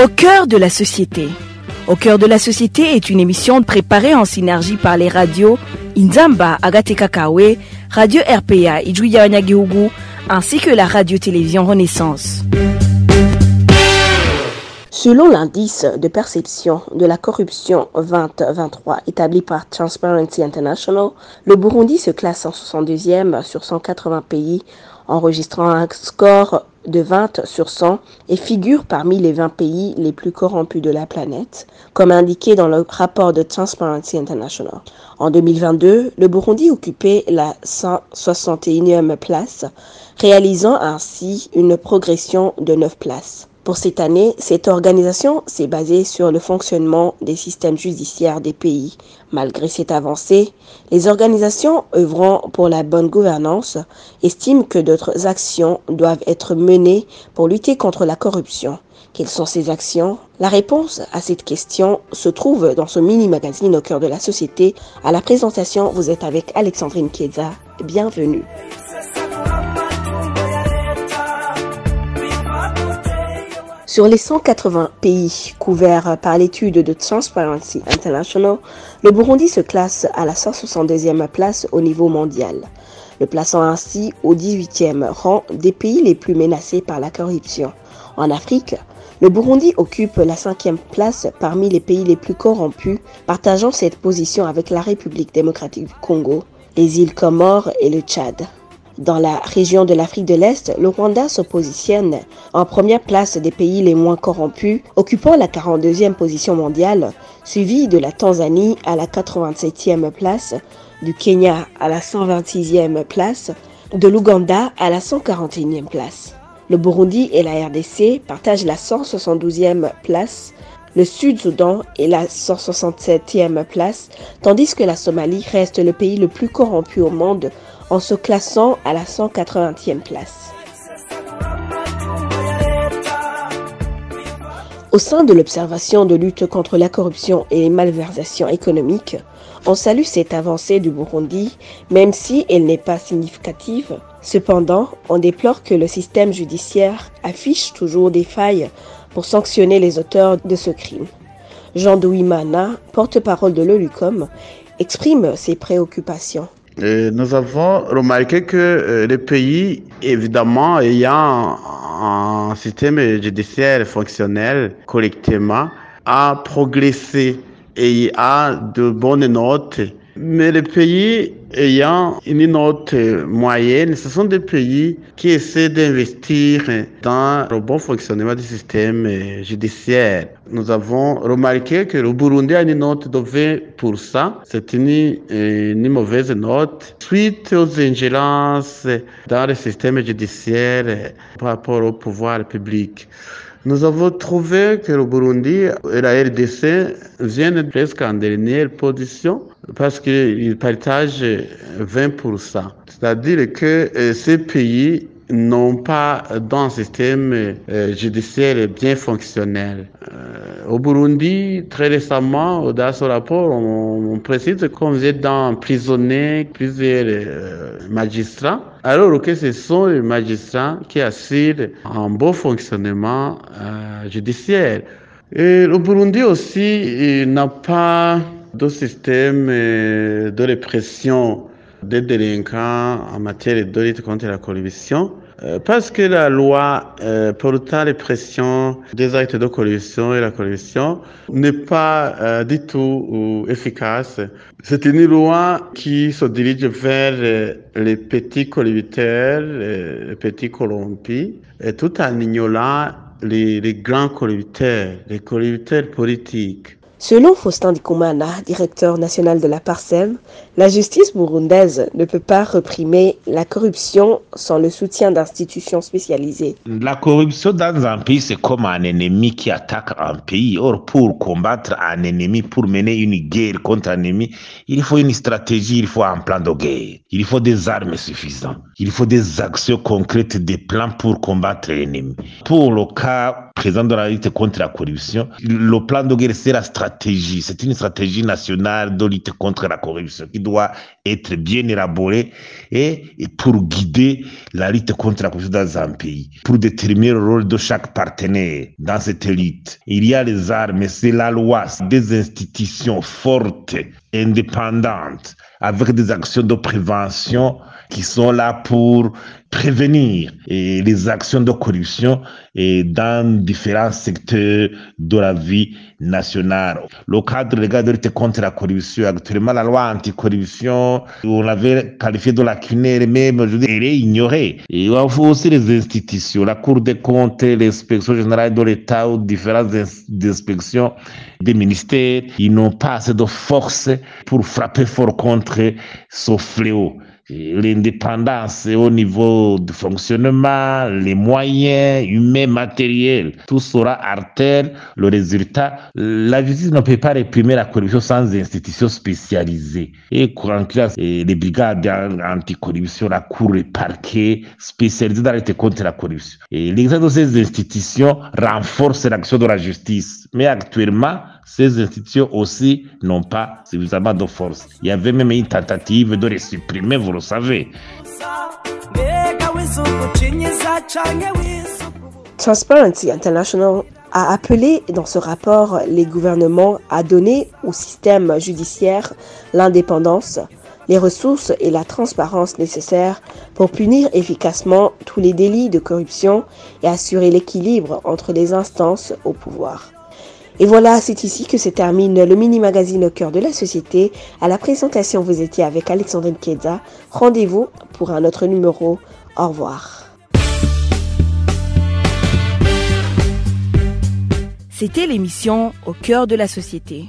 Au cœur de la société. Au cœur de la société est une émission préparée en synergie par les radios Inzamba, Agatekakawe, Radio RPA, Ijuya Wanyagihugu, ainsi que la radio-télévision Renaissance. Selon l'indice de perception de la corruption 2023 établi par Transparency International, le Burundi se classe en 62e sur 180 pays, enregistrant un score de 20 sur 100 et figure parmi les 20 pays les plus corrompus de la planète, comme indiqué dans le rapport de Transparency International. En 2022, le Burundi occupait la 161e place, réalisant ainsi une progression de 9 places. Pour cette année, cette organisation s'est basée sur le fonctionnement des systèmes judiciaires des pays. Malgré cette avancée, les organisations œuvrant pour la bonne gouvernance estiment que d'autres actions doivent être menées pour lutter contre la corruption. Quelles sont ces actions? La réponse à cette question se trouve dans ce mini-magazine au cœur de la société. À la présentation, vous êtes avec Alexandrine Kieza. Bienvenue. Sur les 180 pays couverts par l'étude de Transparency International, le Burundi se classe à la 162e place au niveau mondial, le plaçant ainsi au 18e rang des pays les plus menacés par la corruption. En Afrique, le Burundi occupe la 5e place parmi les pays les plus corrompus, partageant cette position avec la République démocratique du Congo, les îles Comores et le Tchad. Dans la région de l'Afrique de l'Est, le Rwanda se positionne en première place des pays les moins corrompus, occupant la 42e position mondiale, suivi de la Tanzanie à la 87e place, du Kenya à la 126e place, de l'Ouganda à la 141e place. Le Burundi et la RDC partagent la 172e place, le Sud-Soudan est la 167e place, tandis que la Somalie reste le pays le plus corrompu au monde en se classant à la 180e place. Au sein de l'observation de lutte contre la corruption et les malversations économiques, on salue cette avancée du Burundi, même si elle n'est pas significative. Cependant, on déplore que le système judiciaire affiche toujours des failles pour sanctionner les auteurs de ce crime. Jean Douimana, porte-parole de l'OLUCOM, exprime ses préoccupations. Nous avons remarqué que les pays, évidemment, ayant un système judiciaire fonctionnel correctement, a progressé et a de bonnes notes. Mais les pays ayant une note moyenne, ce sont des pays qui essaient d'investir dans le bon fonctionnement du système judiciaire. Nous avons remarqué que le Burundi a une note de 20%. C'est une mauvaise note suite aux ingérences dans le système judiciaire par rapport au pouvoir public. Nous avons trouvé que le Burundi et la RDC viennent presque en dernière position parce qu'ils partagent 20%. C'est-à-dire que ces pays n'ont pas d'un système judiciaire bien fonctionnel. Au Burundi, très récemment, dans ce rapport, on précise qu'on vient d'emprisonner plusieurs magistrats, alors que ce sont les magistrats qui assurent un bon fonctionnement judiciaire. Et le Burundi aussi n'a pas de système de répression des délinquants en matière de lutte contre la corruption, parce que la loi portant répression des actes de corruption et la corruption n'est pas du tout efficace. C'est une loi qui se dirige vers les petits corrupteurs, les petits corrompus, et tout en ignorant les grands corrupteurs, les corrupteurs politiques. Selon Faustin Ndikumana, directeur national de la PARSEM, la justice burundaise ne peut pas réprimer la corruption sans le soutien d'institutions spécialisées. La corruption dans un pays, c'est comme un ennemi qui attaque un pays. Or, pour combattre un ennemi, pour mener une guerre contre un ennemi, il faut une stratégie, il faut un plan de guerre. Il faut des armes suffisantes. Il faut des actions concrètes, des plans pour combattre l'ennemi. Pour le cas présent de la lutte contre la corruption, le plan de guerre, c'est la stratégie stratégie. C'est une stratégie nationale de lutte contre la corruption qui doit être bien élaborée et pour guider la lutte contre la corruption dans un pays, pour déterminer le rôle de chaque partenaire dans cette lutte. Il y a les armes, c'est la loi, des institutions fortes, indépendantes, avec des actions de prévention qui sont là pour prévenir les actions de corruption dans différents secteurs de la vie nationale. Le cadre légal de lutte contre la corruption, actuellement la loi anticorruption, on l'avait qualifiée de lacunaire, même aujourd'hui, elle est ignorée. Et il faut aussi les institutions, la Cour des comptes, l'inspection générale de l'État ou différentes inspections des ministères, ils n'ont pas assez de force pour frapper fort contre ce fléau. L'indépendance au niveau du fonctionnement, les moyens humains, matériels, tout sera artère. Le résultat, la justice ne peut pas réprimer la corruption sans institutions spécialisées. Et en classe, les brigades anticorruption, la cour, les parquets spécialisés dans la lutte contre la corruption. Et l'exemple de ces institutions renforce l'action de la justice. Mais actuellement, ces institutions aussi n'ont pas suffisamment de force. Il y avait même une tentative de les supprimer, vous le savez. Transparency International a appelé dans ce rapport les gouvernements à donner au système judiciaire l'indépendance, les ressources et la transparence nécessaires pour punir efficacement tous les délits de corruption et assurer l'équilibre entre les instances au pouvoir. Et voilà, c'est ici que se termine le mini-magazine au cœur de la société. À la présentation, vous étiez avec Alexandrine Kiedza. Rendez-vous pour un autre numéro. Au revoir. C'était l'émission Au cœur de la société.